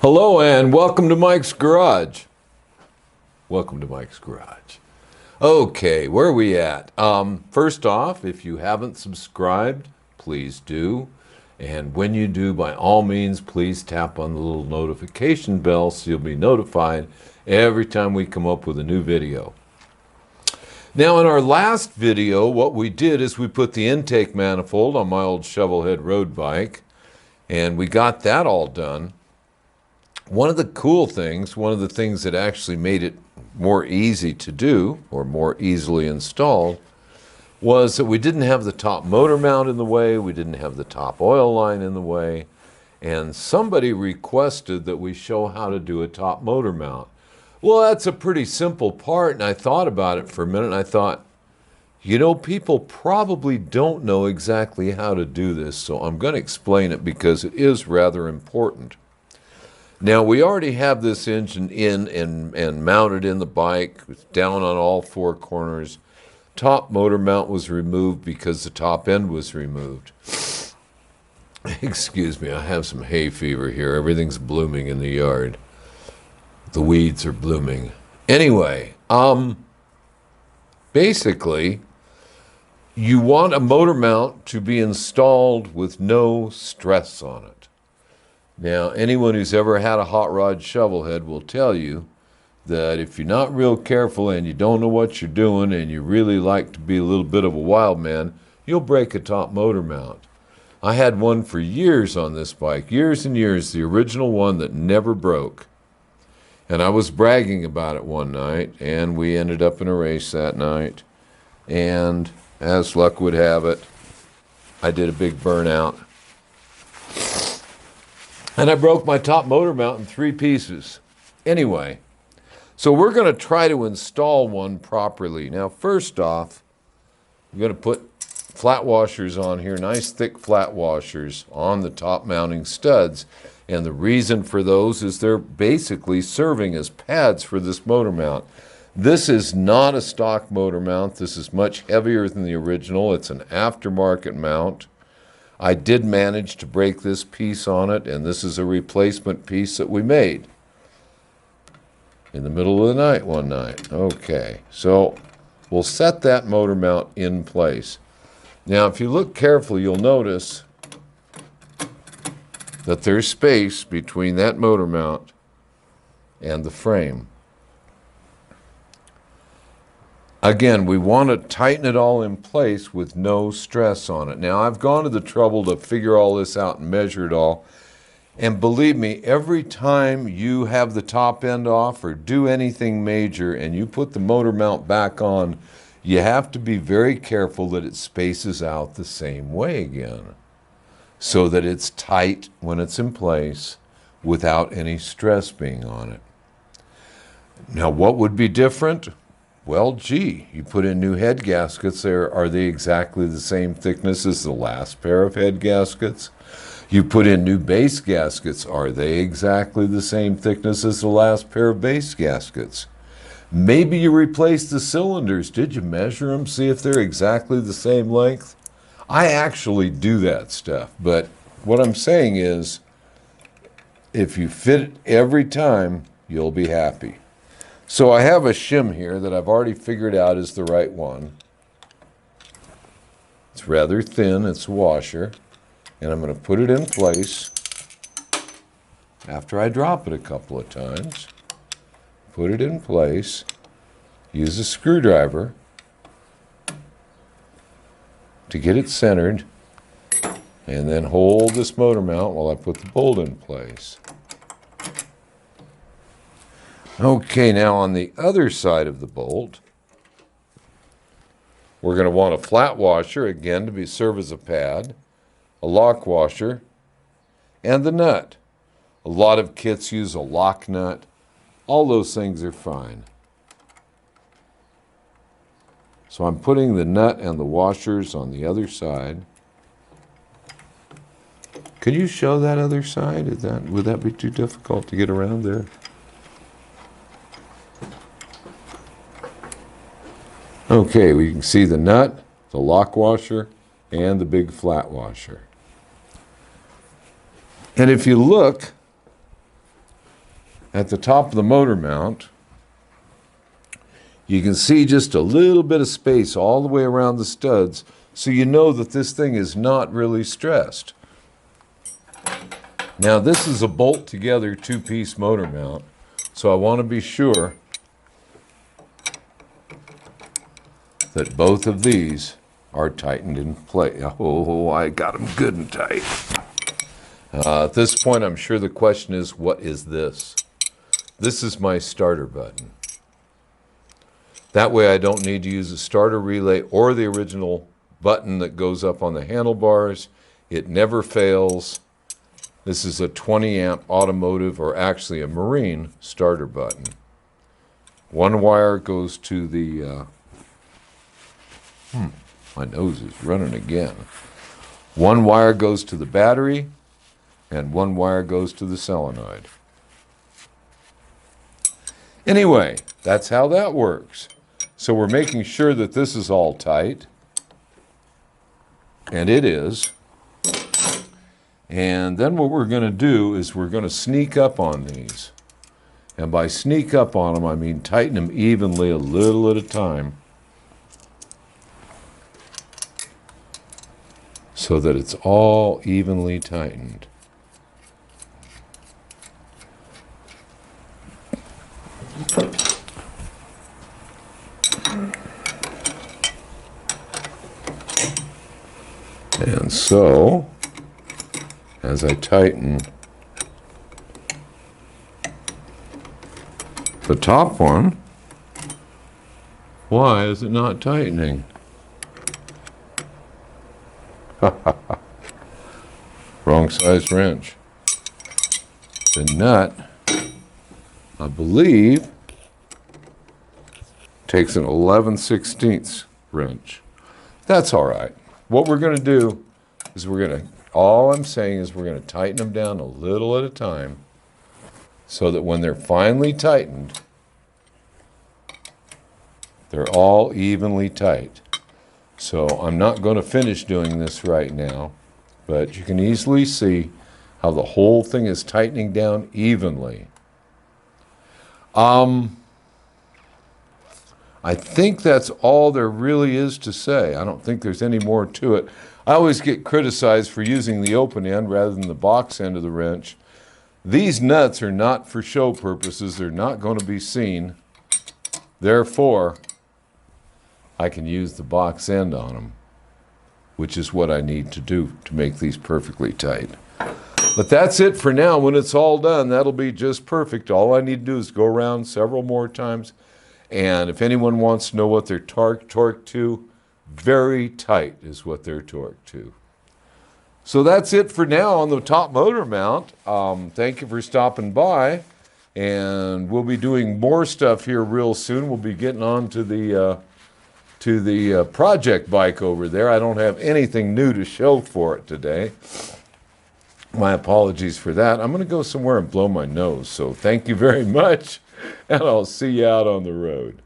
Hello and welcome to Mike's Garage. Welcome to Mike's Garage. Okay, where are we at? First off, if you haven't subscribed, please do. And when you do, by all means, please tap on the little notification bell so you'll be notified every time we come up with a new video. Now, in our last video, what we did is we put the intake manifold on my old Shovelhead road bike, and we got that all done. One of the cool things, one of the things that actually made it more easy to do, or more easily installed, was that we didn't have the top motor mount in the way, we didn't have the top oil line in the way, and somebody requested that we show how to do a top motor mount. Well, that's a pretty simple part, and I thought about it for a minute, and I thought, you know, people probably don't know exactly how to do this, so I'm going to explain it because it is rather important. Now, we already have this engine in and mounted in the bike, down on all four corners. Top motor mount was removed because the top end was removed. Excuse me, I have some hay fever here. Everything's blooming in the yard. The weeds are blooming. Anyway, basically, you want a motor mount to be installed with no stress on it. Now, anyone who's ever had a hot rod shovelhead will tell you that if you're not real careful and you don't know what you're doing and you really like to be a little bit of a wild man, you'll break a top motor mount. I had one for years on this bike, years and years, the original one that never broke. And I was bragging about it one night, and we ended up in a race that night. And as luck would have it, I did a big burnout. And I broke my top motor mount in 3 pieces. Anyway, so we're going to try to install one properly. Now, first off, we're going to put flat washers on here, nice thick flat washers on the top mounting studs. And the reason for those is they're basically serving as pads for this motor mount. This is not a stock motor mount. This is much heavier than the original. It's an aftermarket mount. I did manage to break this piece on it, and this is a replacement piece that we made in the middle of the night one night. Okay, so we'll set that motor mount in place. Now, if you look carefully, you'll notice that there's space between that motor mount and the frame. Again, we want to tighten it all in place with no stress on it. Now, I've gone to the trouble to figure all this out and measure it all. And believe me, every time you have the top end off or do anything major and you put the motor mount back on, you have to be very careful that it spaces out the same way again, so that it's tight when it's in place without any stress being on it. Now, what would be different? Well, gee, you put in new head gaskets there. Are they exactly the same thickness as the last pair of head gaskets? You put in new base gaskets. Are they exactly the same thickness as the last pair of base gaskets? Maybe you replaced the cylinders. Did you measure them, see if they're exactly the same length? I actually do that stuff, but what I'm saying is, if you fit it every time, you'll be happy. So I have a shim here that I've already figured out is the right one. It's rather thin, it's a washer, and I'm going to put it in place after I drop it a couple of times. Put it in place, use a screwdriver to get it centered, and then hold this motor mount while I put the bolt in place. Okay, now on the other side of the bolt, we're going to want a flat washer, again, to serve as a pad, a lock washer, and the nut. A lot of kits use a lock nut. All those things are fine. So I'm putting the nut and the washers on the other side. Could you show that other side? Would that be too difficult to get around there? Okay, we can see the nut, the lock washer, and the big flat washer. And if you look, at the top of the motor mount, you can see just a little bit of space all the way around the studs, so you know that this thing is not really stressed. Now this is a bolt together two-piece motor mount, so I want to be sure that both of these are tightened in place. Oh, I got them good and tight. At this point, I'm sure the question is, what is this? This is my starter button. That way I don't need to use a starter relay or the original button that goes up on the handlebars. It never fails. This is a 20 amp automotive, or actually a marine, starter button. One wire goes to the, my nose is running again. One wire goes to the battery, and one wire goes to the solenoid. Anyway, that's how that works. So we're making sure that this is all tight, and it is. And then what we're going to do is we're going to sneak up on these. And by sneak up on them, I mean tighten them evenly, a little at a time, so that it's all evenly tightened. And so, as I tighten the top one, why is it not tightening? Wrong size wrench. The nut, I believe, takes an 11/16 wrench. That's all right. What we're going to do is all I'm saying is we're going to tighten them down a little at a time, so that when they're finally tightened, they're all evenly tight. So I'm not going to finish doing this right now, but you can easily see how the whole thing is tightening down evenly. I think that's all there really is to say. I don't think there's any more to it. I always get criticized for using the open end rather than the box end of the wrench. These nuts are not for show purposes. They're not going to be seen. Therefore, I can use the box end on them, which is what I need to do to make these perfectly tight. But that's it for now. When it's all done, that'll be just perfect. All I need to do is go around several more times. And if anyone wants to know what they're torqued to, very tight is what they're torqued to. So that's it for now on the top motor mount. Thank you for stopping by. And we'll be doing more stuff here real soon. We'll be getting on to the project bike over there. I don't have anything new to show for it today. My apologies for that. I'm going to go somewhere and blow my nose. So thank you very much, and I'll see you out on the road.